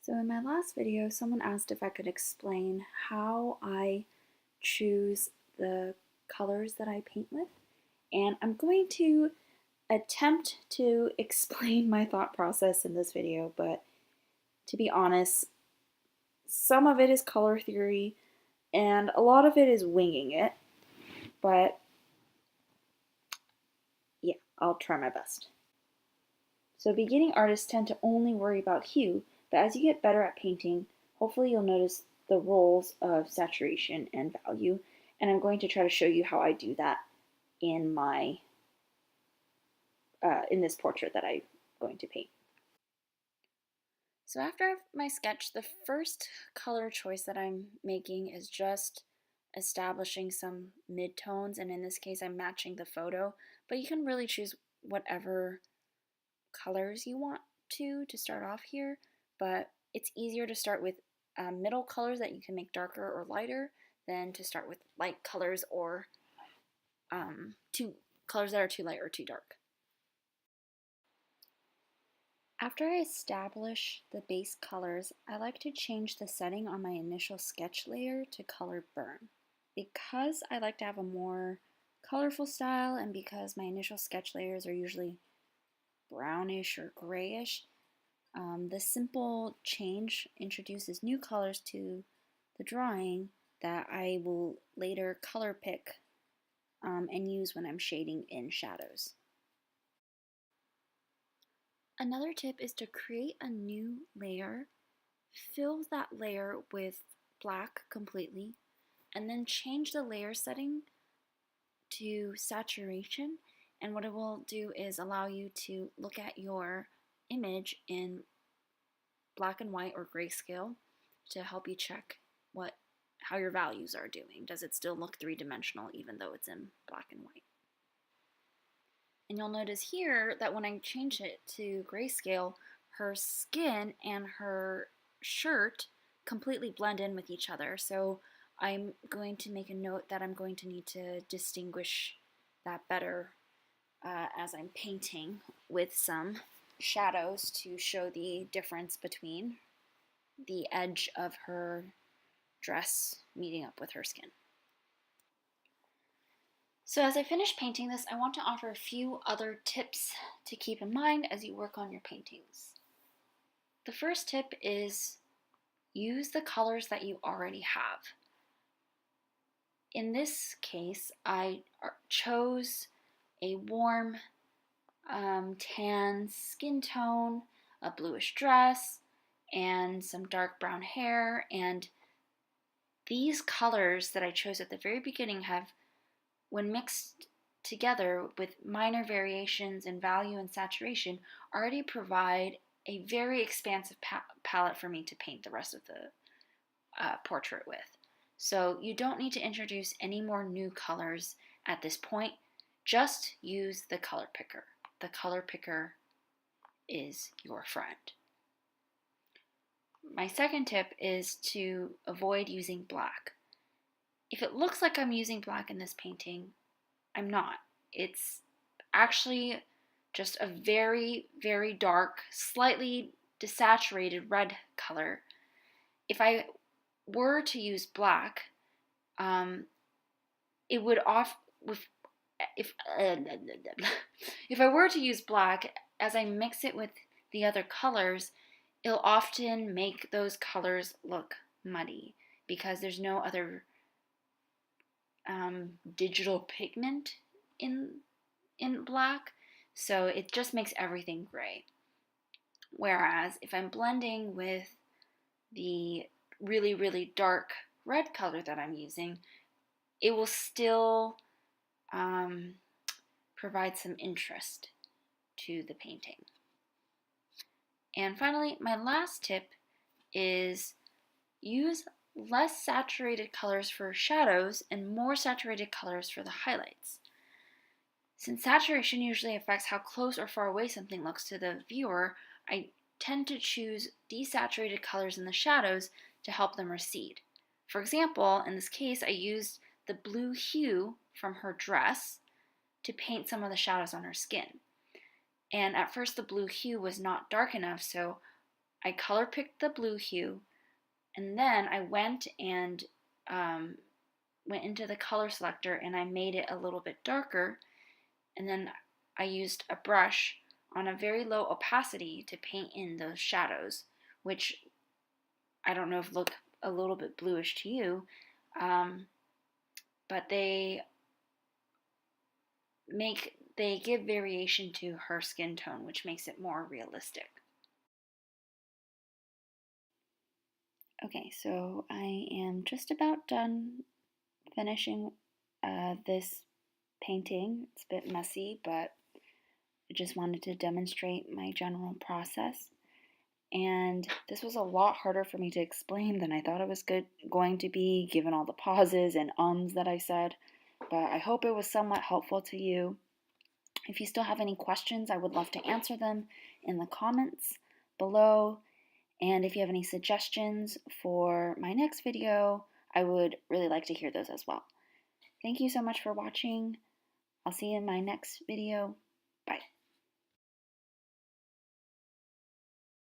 So in my last video, someone asked if I could explain how I choose the colors that I paint with, and I'm going to attempt to explain my thought process in this video, but to be honest, some of it is color theory and a lot of it is winging it, but yeah, I'll try my best. So beginning artists tend to only worry about hue, but as you get better at painting, hopefully you'll notice the roles of saturation and value, and I'm going to try to show you how I do that in my in this portrait that I'm going to paint. So after my sketch, the first color choice that I'm making is just establishing some midtones, and in this case I'm matching the photo, but you can really choose whatever colors you want to start off here, but it's easier to start with middle colors that you can make darker or lighter than to start with light colors or two colors that are too light or too dark. After I establish the base colors, I like to change the setting on my initial sketch layer to color burn. Because I like to have a more colorful style and because my initial sketch layers are usually brownish or grayish, this simple change introduces new colors to the drawing that I will later color pick and use when I'm shading in shadows. Another tip is to create a new layer, fill that layer with black completely, and then change the layer setting to saturation. And what it will do is allow you to look at your image in black and white or grayscale to help you check how your values are doing. Does it still look three-dimensional even though it's in black and white? And you'll notice here that when I change it to grayscale, her skin and her shirt completely blend in with each other. So I'm going to make a note that I'm going to need to distinguish that better as I'm painting with some shadows to show the difference between the edge of her dress meeting up with her skin. So as I finish painting this, I want to offer a few other tips to keep in mind as you work on your paintings. The first tip is use the colors that you already have. In this case, I chose a warm tan skin tone, a bluish dress, and some dark brown hair, and these colors that I chose at the very beginning have, when mixed together with minor variations in value and saturation, already provide a very expansive palette for me to paint the rest of the portrait with. So you don't need to introduce any more new colors at this point. Just use the color picker. The color picker is your friend. My second tip is to avoid using black. If it looks like I'm using black in this painting, I'm not. It's actually just a very, very dark, slightly desaturated red color. If I were to use black, it would if I were to use black, as I mix it with the other colors, it'll often make those colors look muddy because there's no other digital pigment in black, so it just makes everything gray. Whereas if I'm blending with the really, really dark red color that I'm using, it will still provide some interest to the painting. And finally, my last tip is use less saturated colors for shadows and more saturated colors for the highlights. Since saturation usually affects how close or far away something looks to the viewer, I tend to choose desaturated colors in the shadows to help them recede. For example, in this case, I used the blue hue from her dress to paint some of the shadows on her skin. And at first the blue hue was not dark enough, so I color picked the blue hue, and then I went and went into the color selector and I made it a little bit darker, and then I used a brush on a very low opacity to paint in those shadows, which I don't know if look a little bit bluish to you, but they give variation to her skin tone, which makes it more realistic. Okay, so I am just about done finishing this painting. It's a bit messy, but I just wanted to demonstrate my general process. And this was a lot harder for me to explain than I thought it was going to be, given all the pauses and ums that I said. But I hope it was somewhat helpful to you. If you still have any questions, I would love to answer them in the comments below. And if you have any suggestions for my next video, I would really like to hear those as well. Thank you so much for watching. I'll see you in my next video.